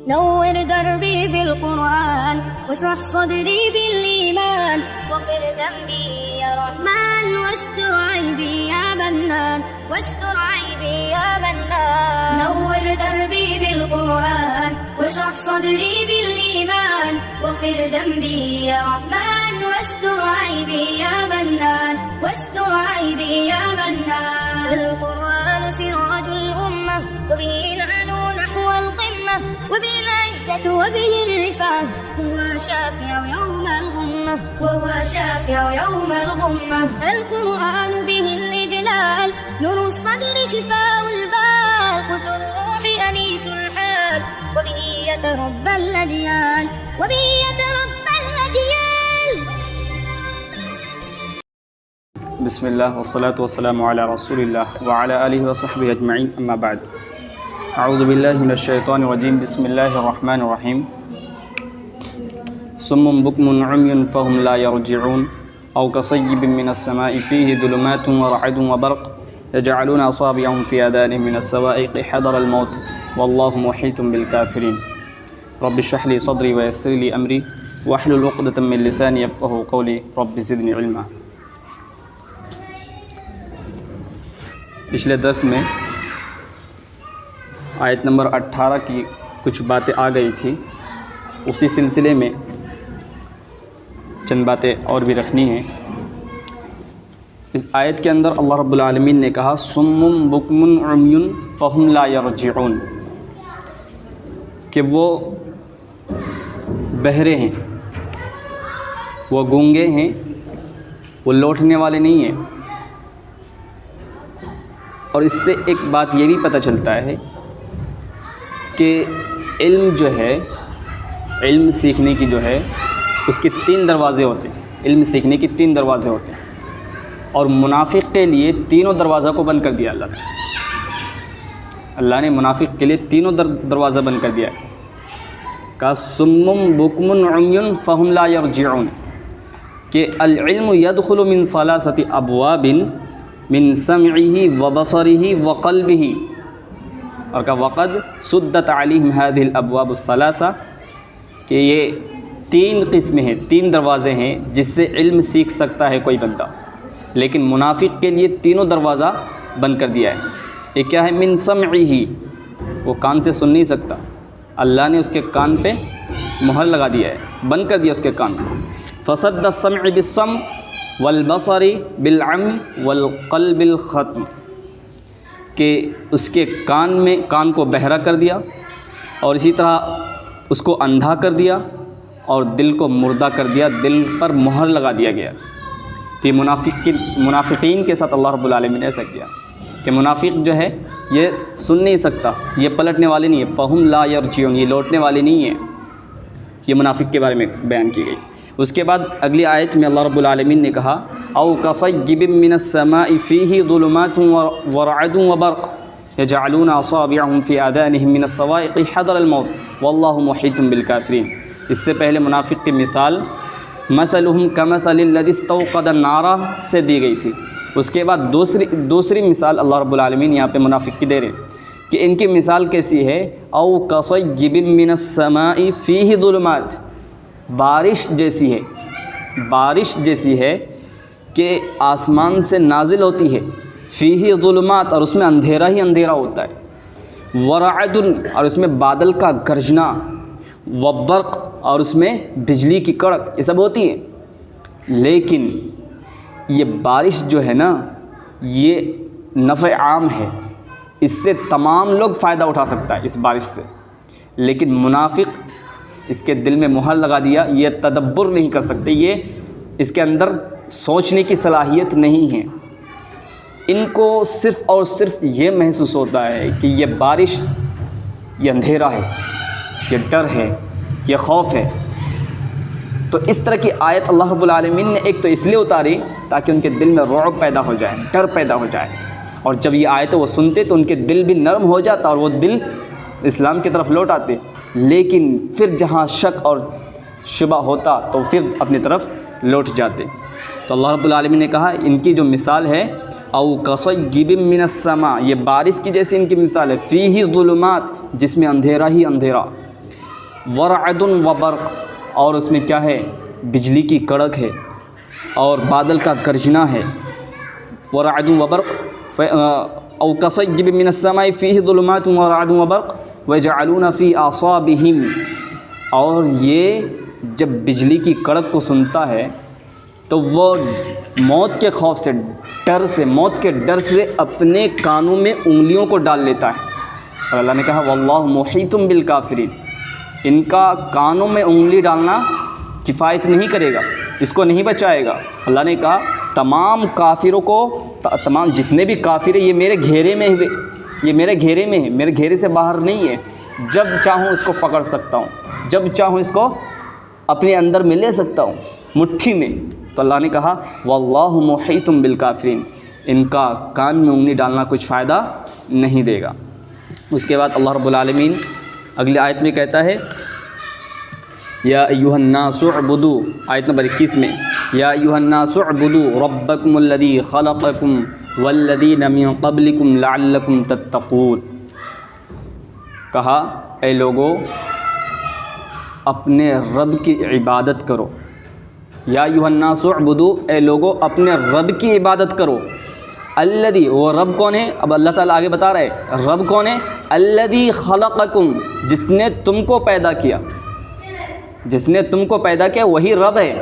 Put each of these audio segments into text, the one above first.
نور دربي بالقرآن واشرح صدري بالإيمان واغفر ذنبي يا رحمن واستر عيبي يا منان واستر عيبي يا منان نور دربي بالقرآن واشرح صدري بالإيمان واغفر ذنبي يا رحمن واستر عيبي يا منان واستر عيبي يا منان القرآن سراج الأمة وبه نعلو نحو القمة وبه العزة وبه الرفعة هو شافع يوم الغمة وهو شافع يوم الغمة القرآن به الإجلال نور الصدر شفاء البال قوت الروح أنيس الحال وبه يتربى الأديان وبه يتربى الأديان. بسم اللہ والصلاة والسلام علی رسول اللہ وعلی آلہ وصحبہ اجمعین اما بعد اعوذ باللہ من الشیطان الرجیم بسم اللہ الرحمن الرحیم صم بکم عمی فهم لا يرجعون او كصیب من السماء فيه ظلمات ورعد وبرق يجعلون اصابعهم في آذانهم من الصواعق حذر الموت واللہ محیط بالکافرین رب اشرح لي صدری ويسر لي امری واحلل عقدۃ من لسانی یفقهوا قولی رب زدنی علما. پچھلے درس میں آیت نمبر 18 کی کچھ باتیں آ گئی تھی، اسی سلسلے میں چند باتیں اور بھی رکھنی ہیں. اس آیت کے اندر اللہ رب العالمین نے کہا صم بکم عمی فهم لا یرجعون، کہ وہ بہرے ہیں، وہ گونگے ہیں، وہ لوٹنے والے نہیں ہیں. اور اس سے ایک بات یہ بھی پتہ چلتا ہے کہ علم جو ہے، علم سیکھنے کی جو ہے اس کے 3 دروازے ہوتے ہیں. علم سیکھنے کی 3 دروازے ہوتے ہیں، اور منافق کے لیے تینوں دروازہ کو بند کر دیا اللہ نے منافق کے لیے تینوں دروازہ بند کر دیا ہے. کہا صم بکم عمی فهم لا یرجعون، کہ العلم يدخل من 3 ابواب من سمعه وبصره وقلبه، اور کہ وقد سدت علیہم هذه الابواب الثلاثہ، کہ یہ 3 قسمیں ہیں، 3 دروازے ہیں جس سے علم سیکھ سکتا ہے کوئی بندہ، لیکن منافق کے لیے تینوں دروازہ بند کر دیا ہے. یہ کیا ہے؟ من سمعه، وہ کان سے سن نہیں سکتا، اللہ نے اس کے کان پہ مہر لگا دیا ہے، بند کر دیا اس کے کان کو. فصد السمع بالسمع والبصر بالعمی والقلب الختم، کہ اس کے کان کو بہرا کر دیا، اور اسی طرح اس کو اندھا کر دیا، اور دل کو مردہ کر دیا، دل پر مہر لگا دیا گیا. تو یہ منافقین کے ساتھ اللہ رب العالمین نے ایسا کیا کہ منافق جو ہے یہ سن نہیں سکتا، یہ پلٹنے والے نہیں ہیں، فهم لا یرجعون، یہ لوٹنے والے نہیں ہیں. یہ منافق کے بارے میں بیان کی گئی. اس کے بعد اگلی آیت میں اللہ رب العالمین نے کہا او کصیب من السماء فیہ ظلمات ورعد وبرق یجعلون اصابعهم فی آذانهم من الصواعق حذر الموت واللہ محیط بالکافرین. اس سے پہلے منافق کی مثال مثلهم کمثل الذی استوقد النار سے دی گئی تھی. اس کے بعد دوسری مثال اللہ رب العالمین یہاں پہ منافق کی دے رہے ہیں کہ ان کی مثال کیسی ہے. او کصیب من السماء فیہ ظلمات، بارش جیسی ہے کہ آسمان سے نازل ہوتی ہے، فیہ ظلمات، اور اس میں اندھیرا ہی اندھیرا ہوتا ہے، ورعد، اور اس میں بادل کا گرجنا، وبرق، اور اس میں بجلی کی کڑک، یہ سب ہوتی ہیں. لیکن یہ بارش جو ہے نا، یہ نفع عام ہے، اس سے تمام لوگ فائدہ اٹھا سکتا ہے اس بارش سے. لیکن منافق اس کے دل میں مہر لگا دیا، یہ تدبر نہیں کر سکتے، یہ اس کے اندر سوچنے کی صلاحیت نہیں ہے. ان کو صرف اور صرف یہ محسوس ہوتا ہے کہ یہ بارش، یہ اندھیرا ہے، یہ ڈر ہے، یہ خوف ہے. تو اس طرح کی آیت اللہ رب العالمین نے ایک تو اس لیے اتاری تاکہ ان کے دل میں رعب پیدا ہو جائے، ڈر پیدا ہو جائے، اور جب یہ آیت وہ سنتے تو ان کے دل بھی نرم ہو جاتا اور وہ دل اسلام کی طرف لوٹ آتے. لیکن پھر جہاں شک اور شبہ ہوتا تو پھر اپنی طرف لوٹ جاتے. تو اللہ رب العالمین نے کہا ان کی جو مثال ہے او کصیب من السماء، یہ بارش کی جیسی ان کی مثال ہے، فیہ ظلمات، جس میں اندھیرا ہی اندھیرا، ورعد و برق، اور اس میں کیا ہے؟ بجلی کی کڑک ہے اور بادل کا گرجنا ہے. ورعد و برق او کصیب من السماء فیہ ظلمات ورعد و برق ویجعلون فی اعصابہم، اور یہ جب بجلی کی کڑک کو سنتا ہے تو وہ موت کے خوف سے، ڈر سے، موت کے ڈر سے اپنے کانوں میں انگلیوں کو ڈال لیتا ہے. اور اللہ نے کہا واللہ محیط بالکافرین، ان کا کانوں میں انگلی ڈالنا کفایت نہیں کرے گا، اس کو نہیں بچائے گا. اللہ نے کہا تمام کافروں کو، تمام جتنے بھی کافر ہیں یہ میرے گھیرے میں ہوئے، یہ میرے گھیرے میں ہے، میرے گھیرے سے باہر نہیں ہے. جب چاہوں اس کو پکڑ سکتا ہوں، جب چاہوں اس کو اپنے اندر میں لے سکتا ہوں، مٹھی میں. تو اللہ نے کہا واللہ محیط بالکافرین، ان کا کان میں انگلی ڈالنا کچھ فائدہ نہیں دے گا. اس کے بعد اللہ رب العالمین اگلی آیت میں کہتا ہے یا ایھا الناس اعبدوا، آیت نمبر 21 میں یا ایھا الناس اعبدوا ربکم الذی خلقکم والذین من قبلکم لعلکم تتقون. کہا اے لوگو اپنے رب کی عبادت کرو. یا ایھا الناس اعبدوا، اے لوگو اپنے رب کی عبادت کرو. الذی، وہ رب کون ہے؟ اب اللہ تعالیٰ آگے بتا رہے ہیں رب کون ہے. الذی خلقکم، جس نے تم کو پیدا کیا، جس نے تم کو پیدا کیا وہی رب ہے.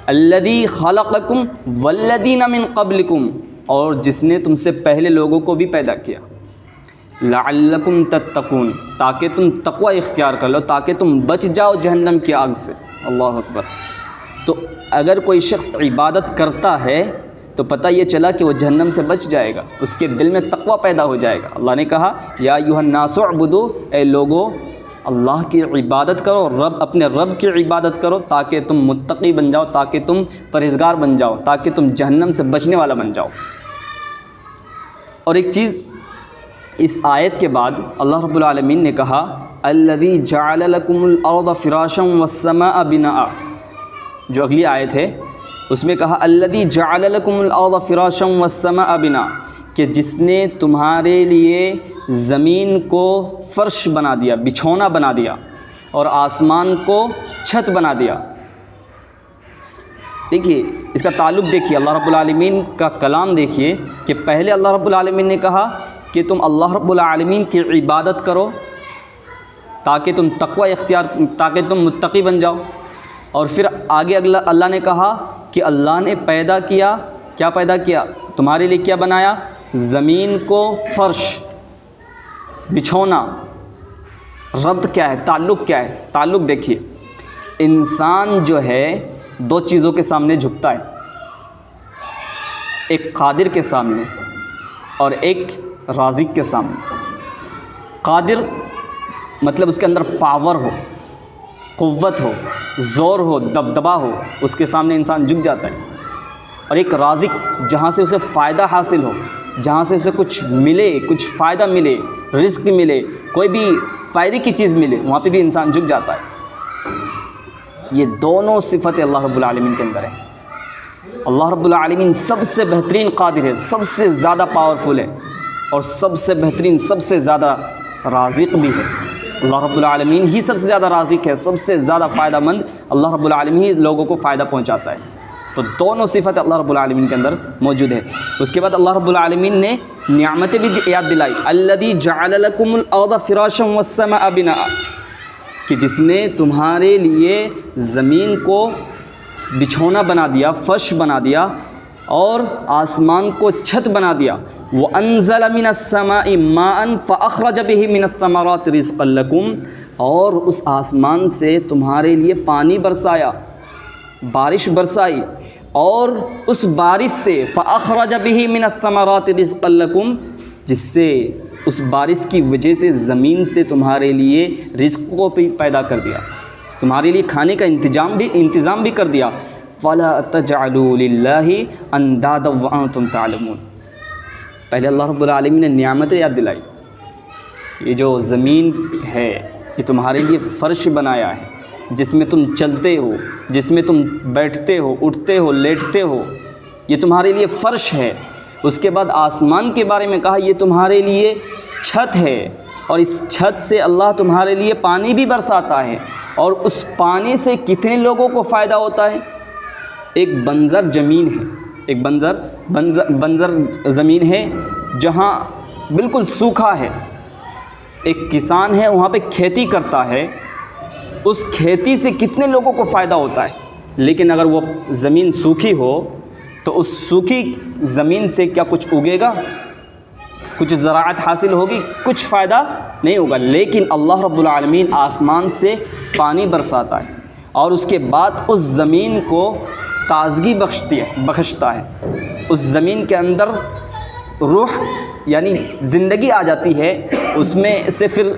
الذی خلقکم والذین من قبلکم، اور جس نے تم سے پہلے لوگوں کو بھی پیدا کیا. لعلکم تتقون، تاکہ تم تقوی اختیار کر لو، تاکہ تم بچ جاؤ جہنم کی آگ سے. اللہ اکبر. تو اگر کوئی شخص عبادت کرتا ہے تو پتہ یہ چلا کہ وہ جہنم سے بچ جائے گا، اس کے دل میں تقوی پیدا ہو جائے گا. اللہ نے کہا یا ایھا الناس اعبدوا، اے لوگو اللہ کی عبادت کرو، اپنے رب کی عبادت کرو، تاکہ تم متقی بن جاؤ، تاکہ تم پرہیزگار بن جاؤ، تاکہ تم جہنم سے بچنے والا بن جاؤ. اور ایک چیز اس آیت کے بعد اللہ رب العالمین نے کہا الذی جعل لکم الارض فراشا والسماء بناء. جو اگلی آیت ہے اس میں کہا الذی جعل لکم الارض فراشا والسماء بناء، کہ جس نے تمہارے لیے زمین کو فرش بنا دیا، بچھونا بنا دیا، اور آسمان کو چھت بنا دیا. دیکھیے اس کا تعلق دیکھیے، اللہ رب العالمین کا کلام دیکھیے کہ پہلے اللہ رب العالمین نے کہا کہ تم اللہ رب العالمین کی عبادت کرو تاکہ تم تقوی اختیار، تاکہ تم متقی بن جاؤ. اور پھر آگے اللہ نے کہا کہ اللہ نے پیدا کیا، کیا پیدا کیا؟ تمہارے لیے کیا بنایا؟ زمین کو فرش، بچھونا. ربط کیا ہے؟ تعلق کیا ہے؟ تعلق دیکھیے، انسان جو ہے دو چیزوں کے سامنے جھکتا ہے، ایک قادر کے سامنے اور ایک رازق کے سامنے. قادر مطلب اس کے اندر پاور ہو، قوت ہو، زور ہو، دبدبا ہو، اس کے سامنے انسان جھک جاتا ہے. اور ایک رازق، جہاں سے اسے فائدہ حاصل ہو، جہاں سے اسے کچھ ملے، کچھ فائدہ ملے، رزق ملے، کوئی بھی فائدے کی چیز ملے، وہاں پہ بھی انسان جھک جاتا ہے. یہ دونوں صفتیں اللہ رب العالمین کے اندر ہیں. اللہ رب العالمین سب سے بہترین قادر ہے، سب سے زیادہ پاورفل ہے، اور سب سے بہترین، سب سے زیادہ رازق بھی ہے. اللہ رب العالمین ہی سب سے زیادہ رازق ہے، سب سے زیادہ فائدہ مند اللہ رب العالمین ہی لوگوں کو فائدہ پہنچاتا ہے. تو دونوں صفت اللہ رب العالمین کے اندر موجود ہے. اس کے بعد اللہ رب العالمین نے نعمتیں بھی یاد دلائی. الذی جعل لکم الارض فراشا والسماء بناء، کہ جس نے تمہارے لیے زمین کو بچھونا بنا دیا، فرش بنا دیا، اور آسمان کو چھت بنا دیا. وَأَنزَلَ مِنَ السَّمَاءِ مَاءً فَأَخْرَجَ بِهِ مِنَ الثَّمَرَاتِ رِزْقًا لَكُمْ، اور اس آسمان سے تمہارے لیے پانی برسایا، بارش برسائی، اور اس بارش سے فَأَخْرَجَ بِهِ مِنَ الثَّمَرَاتِ رِزْقًا لَكُمْ، جس سے اس بارش کی وجہ سے زمین سے تمہارے لیے رزق کو بھی پیدا کر دیا، تمہارے لیے کھانے کا انتظام بھی کر دیا. فَلَا تَجْعَلُوا لِلَّهِ أَنْدَادًا وَأَنْتُمْ تَعْلَمُونَ. پہلے اللہ رب العالمین نے نعمتیں یاد دلائی. یہ جو زمین ہے یہ تمہارے لیے فرش بنایا ہے، جس میں تم چلتے ہو، جس میں تم بیٹھتے ہو، اٹھتے ہو، لیٹتے ہو، یہ تمہارے لیے فرش ہے. اس کے بعد آسمان کے بارے میں کہا یہ تمہارے لیے چھت ہے، اور اس چھت سے اللہ تمہارے لیے پانی بھی برساتا ہے، اور اس پانی سے کتنے لوگوں کو فائدہ ہوتا ہے؟ ایک بنجر زمین ہے، ایک بنجر زمین ہے جہاں بالکل سوکھا ہے، ایک کسان ہے وہاں پہ کھیتی کرتا ہے، اس کھیتی سے کتنے لوگوں کو فائدہ ہوتا ہے، لیکن اگر وہ زمین سوکھی ہو تو اس سوکھی زمین سے کیا کچھ اگے گا؟ کچھ زراعت حاصل ہوگی؟ کچھ فائدہ نہیں ہوگا۔ لیکن اللہ رب العالمین آسمان سے پانی برساتا ہے اور اس کے بعد اس زمین کو تازگی بخشتا ہے، اس زمین کے اندر روح یعنی زندگی آ جاتی ہے، اس میں سے پھر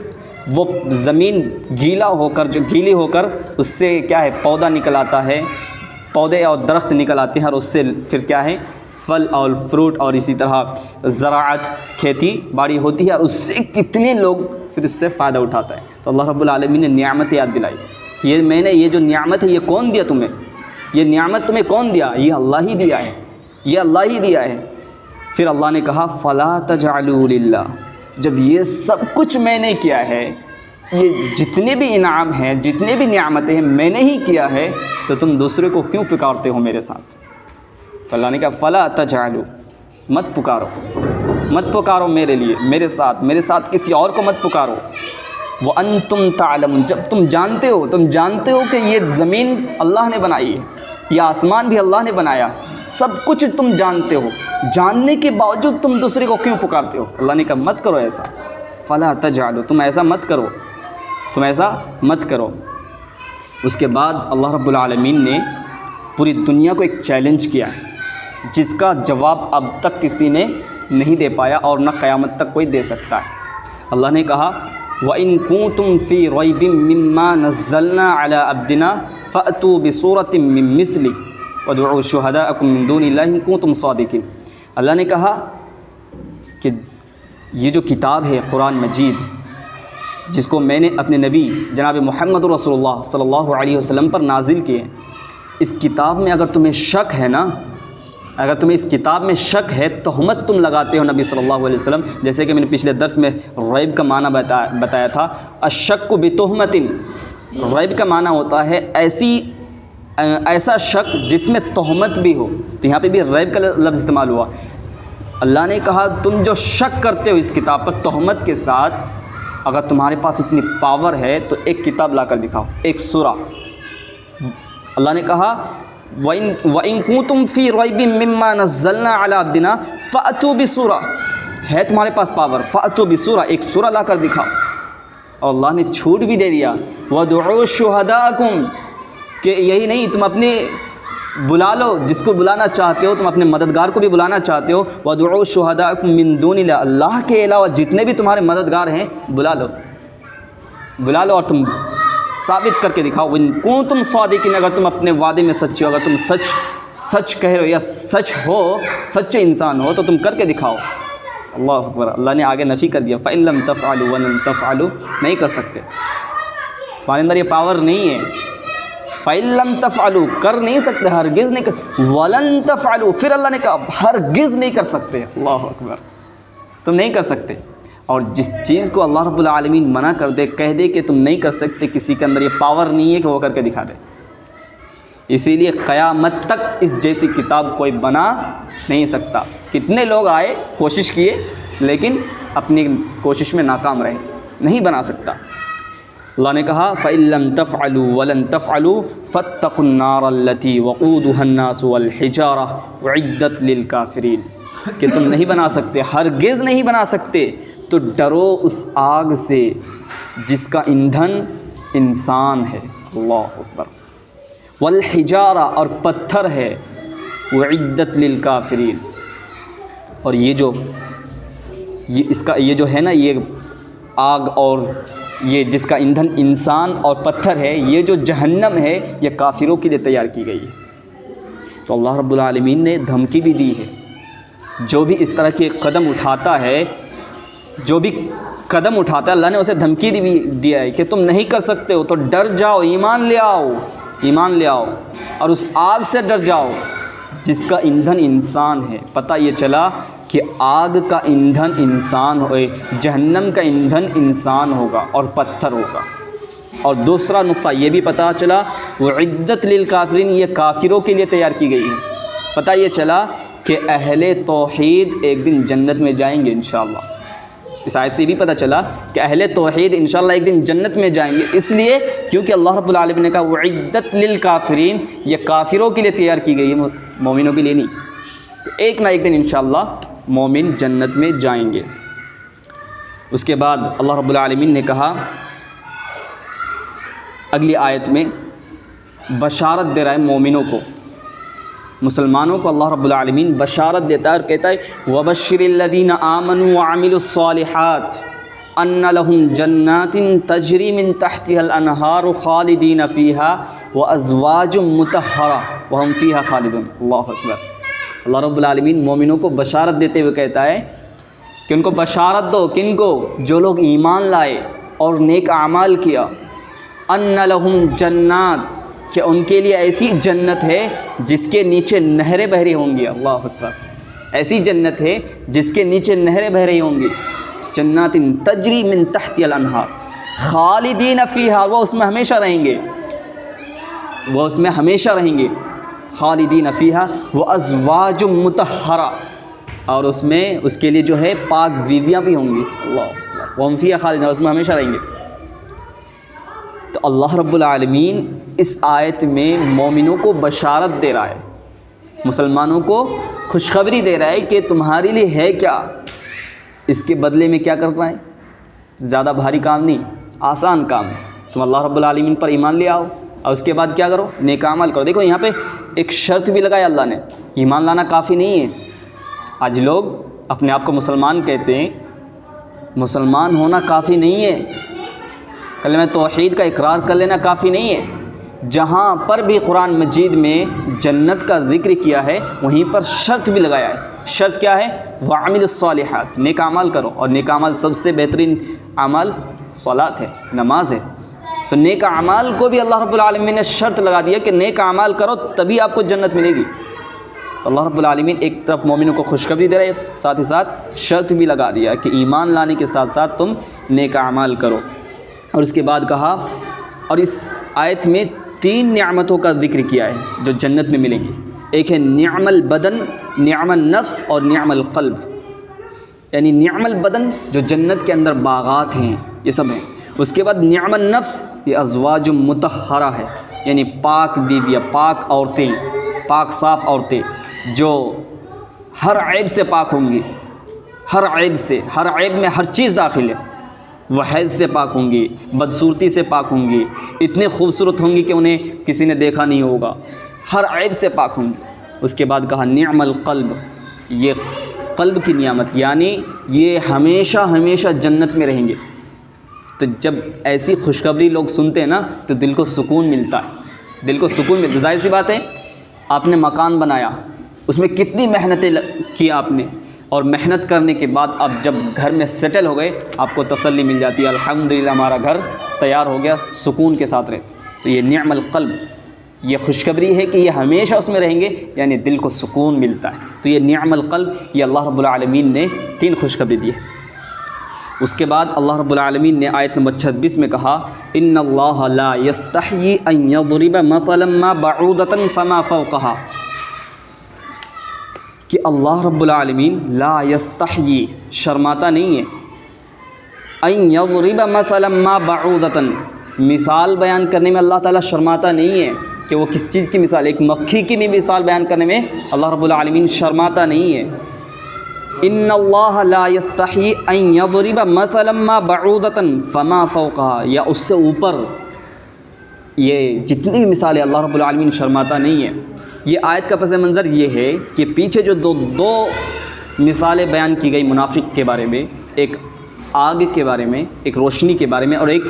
وہ زمین گیلی ہو کر اس سے کیا ہے پودا نکل آتا ہے، پودے اور درخت نکل آتے ہیں، اور اس سے پھر کیا ہے پھل اور فروٹ اور اسی طرح زراعت کھیتی باڑی ہوتی ہے، اور اس سے کتنے لوگ پھر اس سے فائدہ اٹھاتا ہے۔ تو اللہ رب العالمین نے نعمت یاد دلائی کہ یہ جو نعمت ہے یہ کون دیا تمہیں؟ یہ نعمت تمہیں کون دیا؟ یہ اللہ ہی دیا ہے، یہ اللہ ہی دیا ہے۔ پھر اللہ نے کہا فلا تجعلوا للہ، جب یہ سب کچھ میں نے کیا ہے، یہ جتنے بھی انعام ہیں، جتنے بھی نعمتیں ہیں میں نے ہی کیا ہے، تو تم دوسرے کو کیوں پکارتے ہو میرے ساتھ؟ تو اللہ نے کہا فلا تجعلوا، مت پکارو میرے لیے، میرے ساتھ کسی اور کو مت پکارو۔ وانتم تعلمون، جب تم جانتے ہو کہ یہ زمین اللہ نے بنائی ہے، یہ آسمان بھی اللہ نے بنایا، سب کچھ تم جانتے ہو، جاننے کے باوجود تم دوسرے کو کیوں پکارتے ہو؟ اللہ نے کہا مت کرو ایسا، فلا تجعلوا، تم ایسا مت کرو۔ اس کے بعد اللہ رب العالمین نے پوری دنیا کو ایک چیلنج کیا ہے جس کا جواب اب تک کسی نے نہیں دے پایا اور نہ قیامت تک کوئی دے سکتا ہے۔ اللہ نے کہا وَإِن كُنتُمْ فِي رَيْبٍ مِّمَّا نَزَّلْنَا عَلَىٰ عَبْدِنَا فَأْتُوا بِصُورَةٍ مِّن مِّثْلِهِ وَادْعُوا شُهَدَاءَكُم مِّن دُونِ اللَّهِ إِن كُنتُمْ صَادِقِينَ۔ اللہ نے کہا کہ یہ جو کتاب ہے قرآن مجید، جس کو میں نے اپنے نبی جناب محمد رسول اللہ صلی اللہ علیہ وسلم پر نازل کیے، اس کتاب میں اگر تمہیں شک ہے نا، اگر تمہیں اس کتاب میں شک ہے، تہمت تم لگاتے ہو نبی صلی اللہ علیہ وسلم، جیسے کہ میں نے پچھلے درس میں ریب کا معنی بتایا تھا، الشک بتہمت، ریب کا معنی ہوتا ہے ایسا شک جس میں تہمت بھی ہو، تو یہاں پہ بھی ریب کا لفظ استعمال ہوا۔ اللہ نے کہا تم جو شک کرتے ہو اس کتاب پر تہمت کے ساتھ، اگر تمہارے پاس اتنی پاور ہے تو ایک کتاب لا کر دکھاؤ، ایک سورہ۔ اللہ نے کہا وَإِن كُنتُمْ فِي رَيْبٍ مِّمَّا نَزَّلْنَا عَلَىٰ عَبْدِنَا فَأْتُوا بِسُورَةٍ، ہے تمہارے پاس پاور، فَأْتُوا بِسُورَةٍ، ایک سورہ لا کر دکھاؤ۔ اور اللہ نے چھوٹ بھی دے دیا وَادْعُوا شُهَدَاءَكُمْ، کہ یہی نہیں تم اپنے بلا لو جس کو بلانا چاہتے ہو، تم اپنے مددگار کو بھی بلانا چاہتے ہو، وَادْعُوا شُهَدَاءَكُم مِّن دُونِ اللَّهِ، اللہ کے علاوہ جتنے بھی تمہارے مددگار ہیں بلا لو اور تم ثابت کر کے دکھاؤ۔ وَإِن كُنتُمْ صَادِقِينَ، اگر تم اپنے وعدے میں سچے ہو، اگر تم سچ کہہ رہے ہو یا سچے انسان ہو تو تم کر کے دکھاؤ۔ اللہ اکبر۔ اللہ نے آگے نفی کر دیا فَإِن لَّمْ تَفْعَلُوا وَلَن تَفْعَلُوا، نہیں کر سکتے، تمہارے اندر یہ پاور نہیں ہے۔ فَإِن لَّمْ تَفْعَلُوا، کر نہیں سکتے، ہرگز نہیں کر، وَلَن تَفْعَلُوا، پھر اللہ نے کہا ہرگز نہیں کر سکتے۔ اللہ اکبر، تم نہیں کر سکتے۔ اور جس چیز کو اللہ رب العالمین منع کر دے، کہہ دے کہ تم نہیں کر سکتے، کسی کے اندر یہ پاور نہیں ہے کہ وہ کر کے دکھا دے۔ اسی لیے قیامت تک اس جیسی کتاب کوئی بنا نہیں سکتا۔ کتنے لوگ آئے، کوشش کیے، لیکن اپنی کوشش میں ناکام رہے، نہیں بنا سکتا۔ اللہ نے کہا فَإِن لَّمْ تَفْعَلُوا وَلَن تَفْعَلُوا فَاتَّقُوا النَّارَ الَّتِي وَقُودُهَا النَّاسُ وَالْحِجَارَةُ أُعِدَّتْ لِلْكَافِرِينَ، کہ تم نہیں بنا سکتے، ہرگز نہیں بنا سکتے، تو ڈرو اس آگ سے جس کا ایندھن انسان ہے۔ اللہ اکبر۔ والحجارہ، اور پتھر ہے، وعدت للکافرین، اور یہ جو ہے نا، یہ آگ اور یہ جس کا ایندھن انسان اور پتھر ہے، یہ جو جہنم ہے یہ کافروں کے لیے تیار کی گئی ہے۔ تو اللہ رب العالمین نے دھمکی بھی دی ہے، جو بھی اس طرح کے قدم اٹھاتا ہے، اللہ نے اسے دھمکی بھی دیا ہے کہ تم نہیں کر سکتے ہو تو ڈر جاؤ، ایمان لے آؤ اور اس آگ سے ڈر جاؤ جس کا ایندھن انسان ہے۔ پتہ یہ چلا کہ آگ کا ایندھن انسان ہوئے، جہنم کا ایندھن انسان ہوگا اور پتھر ہوگا۔ اور دوسرا نقطہ یہ بھی پتہ چلا وعدت للکافرین، یہ کافروں کے لیے تیار کی گئی ہے۔ پتہ یہ چلا کہ اہل توحید ایک دن جنت میں جائیں گے انشاءاللہ۔ اس آیت سے بھی پتہ چلا کہ اہل توحید انشاءاللہ ایک دن جنت میں جائیں گے، اس لیے کیونکہ اللہ رب العالمین نے کہا وعدت للکافرین، یہ کافروں کے لیے تیار کی گئی ہے، مومنوں کے لیے نہیں۔ تو ایک نہ ایک دن انشاءاللہ مومن جنت میں جائیں گے۔ اس کے بعد اللہ رب العالمین نے کہا اگلی آیت میں بشارت دے رہا ہے مومنوں کو، مسلمانوں کو اللہ رب العالمین بشارت دیتا ہے اور کہتا ہے وَبَشِّرِ الَّذِينَ آمَنُوا وَعَمِلُوا الصَّالِحَاتِ أَنَّ لَهُمْ جَنَّاتٍ تَجْرِي مِن تَحْتِهَا الْأَنْهَارُ خَالِدِينَ فِيهَا وَأَزْوَاجٌ مُطَهَّرَةٌ وَهُمْ فِيهَا خَالِدُونَ۔ اللہ اکبر۔ اللہ رب العالمین مومنوں کو بشارت دیتے ہوئے کہتا ہے کہ ان کو بشارت دو، کن کو؟ جو لوگ ایمان لائے اور نیک اعمال کیا، أَنَّ لَهُمْ جَنَّاتٍ، کہ ان کے لیے ایسی جنت ہے جس کے نیچے نہریں بہ رہی ہوں گی۔ اللہ اکبر۔ ایسی جنت ہے جس کے نیچے نہریں بہ رہی ہوں گی، جنات تجری من تحت الانہار خالدین فیہا، وہ اس میں ہمیشہ رہیں گے، وہ اس میں ہمیشہ رہیں گے، خالدین فیہا وازواج مطہرہ، اور اس میں اس کے لیے جو ہے پاک بیویاں بھی ہوں گی۔ اللہ اکبر۔ وہم فیہا خالدین، اس میں ہمیشہ رہیں گے۔ تو اللہ رب العالمین اس آیت میں مومنوں کو بشارت دے رہا ہے، مسلمانوں کو خوشخبری دے رہا ہے کہ تمہارے لیے ہے کیا، اس کے بدلے میں کیا کرنا ہے۔ زیادہ بھاری کام نہیں، آسان کام ہے۔ تم اللہ رب العالمین پر ایمان لے آؤ اور اس کے بعد کیا کرو؟ نیک اعمال کرو۔ دیکھو یہاں پہ ایک شرط بھی لگایا اللہ نے، ایمان لانا کافی نہیں ہے۔ آج لوگ اپنے آپ کو مسلمان کہتے ہیں، مسلمان ہونا کافی نہیں ہے، کلمہ توحید کا اقرار کر لینا کافی نہیں ہے۔ جہاں پر بھی قرآن مجید میں جنت کا ذکر کیا ہے وہیں پر شرط بھی لگایا ہے۔ شرط کیا ہے؟ وَعَمِلُوا الصَّالِحَاتِ، نیک اعمال کرو، اور نیک اعمال سب سے بہترین اعمال صلاۃ ہے، نماز ہے۔ تو نیک اعمال کو بھی اللہ رب العالمین نے شرط لگا دیا کہ نیک اعمال کرو تبھی آپ کو جنت ملے گی۔ تو اللہ رب العالمین ایک طرف مومنوں کو خوشخبری دے رہے، ساتھ ہی ساتھ شرط بھی لگا دیا کہ ایمان لانے کے ساتھ ساتھ تم نیک اعمال کرو۔ اور اس کے بعد کہا، اور اس آیت میں 3 نعمتوں کا ذکر کیا ہے جو جنت میں ملیں گی۔ ایک ہے نعم البدن، نعم النفس اور نعم القلب۔ یعنی نعم البدن جو جنت کے اندر باغات ہیں، یہ سب ہیں۔ اس کے بعد نعم النفس، یہ ازواج مطہرہ ہے، یعنی پاک بیویاں، پاک عورتیں، پاک صاف عورتیں جو ہر عیب سے پاک ہوں گی، ہر عیب سے، ہر عیب میں ہر چیز داخل ہے۔ وہ حیض سے پاک ہوں گی، بدصورتی سے پاک ہوں گی، اتنے خوبصورت ہوں گی کہ انہیں کسی نے دیکھا نہیں ہوگا، ہر عیب سے پاک ہوں گی۔ اس کے بعد کہا نعم القلب، یہ قلب کی نعمت، یعنی یہ ہمیشہ ہمیشہ جنت میں رہیں گے۔ تو جب ایسی خوشخبری لوگ سنتے ہیں نا تو دل کو سکون ملتا ہے، دل کو سکون ملتا ہے۔ ظاہر سی بات ہے، آپ نے مکان بنایا، اس میں کتنی محنتیں کی آپ نے، اور محنت کرنے کے بعد اب جب گھر میں سیٹل ہو گئے آپ کو تسلی مل جاتی ہے، الحمدللہ ہمارا گھر تیار ہو گیا، سکون کے ساتھ رہتے۔ تو یہ نعم القلب، یہ خوشخبری ہے کہ یہ ہمیشہ اس میں رہیں گے، یعنی دل کو سکون ملتا ہے۔ تو یہ نعم القلب، یہ اللہ رب العالمین نے 3 خوشخبری دی ہے۔ اس کے بعد اللہ رب العالمین نے آیت نمبر 26 میں کہا ان اللہ لا یستحیی ان یضرب مثلا ما بعودۃ فما فوقہا، کہ اللہ رب العالمین لا یستحیی، شرماتا نہیں ہے، ان یضرب مثلا ما بعودۃ، مثال بیان کرنے میں اللہ تعالیٰ شرماتا نہیں ہے کہ وہ کس چیز کی مثال، ایک مکھی کی بھی مثال بیان کرنے میں اللہ رب العالمین شرماتا نہیں ہے۔ ان اللہ لا یستحیی ان یضرب مثلا ما بعودۃ فما فوقہا، یا اس سے اوپر یہ جتنی بھی مثالیں اللہ رب العالمین شرماتا نہیں ہے۔ یہ آیت کا پس منظر یہ ہے کہ پیچھے جو دو مثالیں بیان کی گئی منافق کے بارے میں، ایک آگ کے بارے میں، ایک روشنی کے بارے میں، اور ایک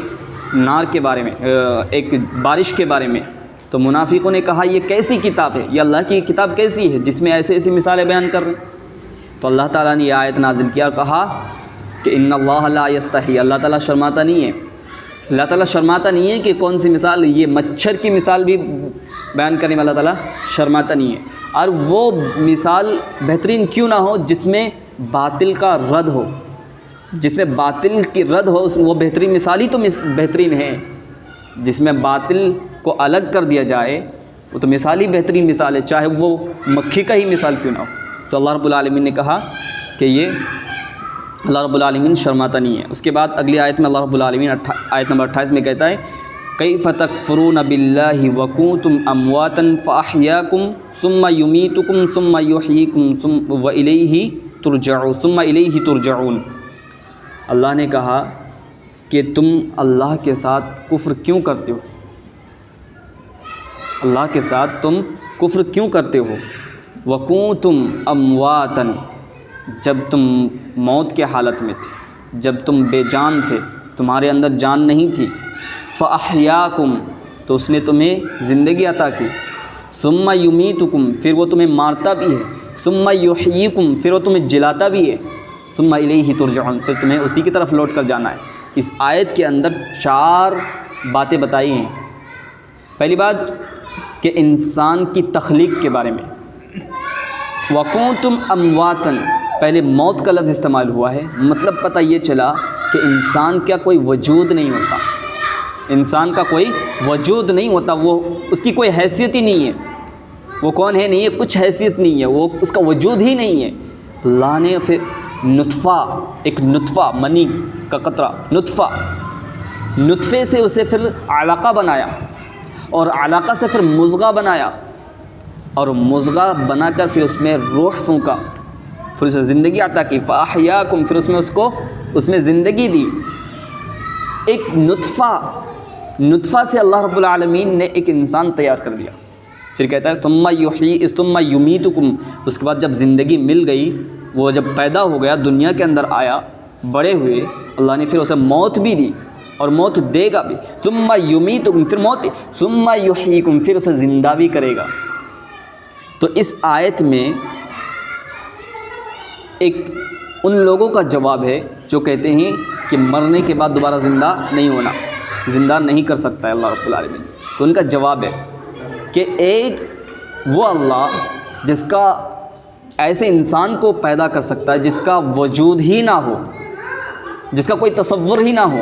نار کے بارے میں، ایک بارش کے بارے میں، تو منافقوں نے کہا یہ کیسی کتاب ہے، یہ اللہ کی کتاب کیسی ہے جس میں ایسے ایسی مثالیں بیان کر رہے ہیں۔ تو اللہ تعالیٰ نے یہ آیت نازل کیا اور کہا کہ ان اللہ لا یستحی، اللہ تعالیٰ شرماتا نہیں ہے، اللہ تعالیٰ شرماتا نہیں ہے کہ کون سی مثال، یہ مچھر کی مثال بھی بیان کرنے میں اللہ تعالیٰ شرماتا نہیں ہے، اور وہ مثال بہترین کیوں نہ ہو جس میں باطل کا رد ہو، جس میں باطل کی رد ہو وہ بہترین مثال ہی تو بہترین ہے. جس میں باطل کو الگ کر دیا جائے وہ تو مثال ہی بہترین مثال ہے، چاہے وہ مکھی کا ہی مثال کیوں نہ ہو. تو اللہ رب العالمین نے کہا کہ یہ اللہ رب العالمین شرماتا نہیں ہے. اس کے بعد اگلی آیت میں اللہ رب العالمین آیت نمبر 28 میں کہتا ہے کیف تکفرون باللہ وکنتم امواتا فاحیاکم ثم یمیتکم ثم یحییکم والیہ ترجعون. اللہ نے کہا کہ تم اللہ کے ساتھ کفر کیوں کرتے ہو، اللہ کے ساتھ تم کفر کیوں کرتے ہو. وکنتم امواتا، جب تم موت کے حالت میں تھے، جب تم بے جان تھے، تمہارے اندر جان نہیں تھی. فاحیاکم، تو اس نے تمہیں زندگی عطا کی. ثم یمیتکم، پھر وہ تمہیں مارتا بھی ہے. ثم یحییکم، پھر وہ تمہیں جلاتا بھی ہے. ثم الیہ ترجعون، پھر تمہیں اسی کی طرف لوٹ کر جانا ہے. اس آیت کے اندر 4 باتیں بتائی ہیں. پہلی بات کہ انسان کی تخلیق کے بارے میں. وکنتم امواتا، پہلے موت کا لفظ استعمال ہوا ہے، مطلب پتہ یہ چلا کہ انسان کا کوئی وجود نہیں ہوتا، انسان کا کوئی وجود نہیں ہوتا، وہ اس کی کوئی حیثیت ہی نہیں ہے. وہ کون ہے؟ نہیں ہے، کچھ حیثیت نہیں ہے، وہ اس کا وجود ہی نہیں ہے. اللہ نے پھر ایک نطفہ، منی کا قطرہ، نطفے سے اسے پھر علقہ بنایا، اور علقہ سے پھر مضغہ بنایا، اور مضغہ بنا کر پھر اس میں روح پھونکا، پھر اسے زندگی عطا کی. فاحیاکم، پھر اس میں زندگی دی. ایک نطفہ سے اللہ رب العالمین نے ایک انسان تیار کر دیا. پھر کہتا ہے ثم یمیتکم، اس کے بعد جب زندگی مل گئی، وہ جب پیدا ہو گیا، دنیا کے اندر آیا، بڑے ہوئے، اللہ نے پھر اسے موت بھی دی اور موت دے گا بھی. ثم یمیتکم، پھر موت، ثم یحییکم، پھر اسے زندہ بھی کرے گا. تو اس آیت میں ایک ان لوگوں کا جواب ہے جو کہتے ہیں کہ مرنے کے بعد دوبارہ زندہ نہیں ہونا، زندہ نہیں کر سکتا ہے اللہ رب العالمین. تو ان کا جواب ہے کہ ایک وہ اللہ جس کا ایسے انسان کو پیدا کر سکتا ہے جس کا وجود ہی نہ ہو، جس کا کوئی تصور ہی نہ ہو.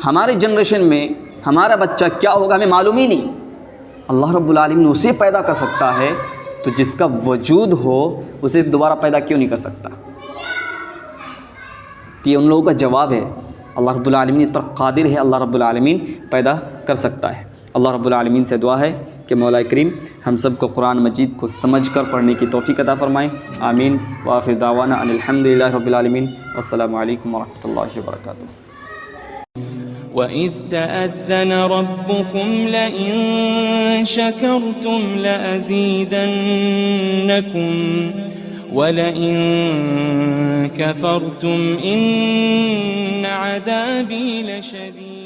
ہمارے جنریشن میں ہمارا بچہ کیا ہوگا ہمیں معلوم ہی نہیں. اللہ رب العالمین اسے پیدا کر سکتا ہے، تو جس کا وجود ہو اسے دوبارہ پیدا کیوں نہیں کر سکتا؟ یہ ان لوگوں کا جواب ہے. اللہ رب العالمین اس پر قادر ہے، اللہ رب العالمین پیدا کر سکتا ہے. اللہ رب العالمین سے دعا ہے کہ مولا کریم ہم سب کو قرآن مجید کو سمجھ کر پڑھنے کی توفیق عطا فرمائیں. آمین. وآخر دعوانا ان الحمدللہ رب العالمین. والسلام علیکم ورحمۃ اللہ وبرکاتہ. وَإِذْ تَأَذَّنَ رَبُّكُمْ لَئِن شَكَرْتُمْ لَأَزِيدَنَّكُمْ وَلَئِن كَفَرْتُمْ إِنَّ عَذَابِي لَشَدِيدٌ.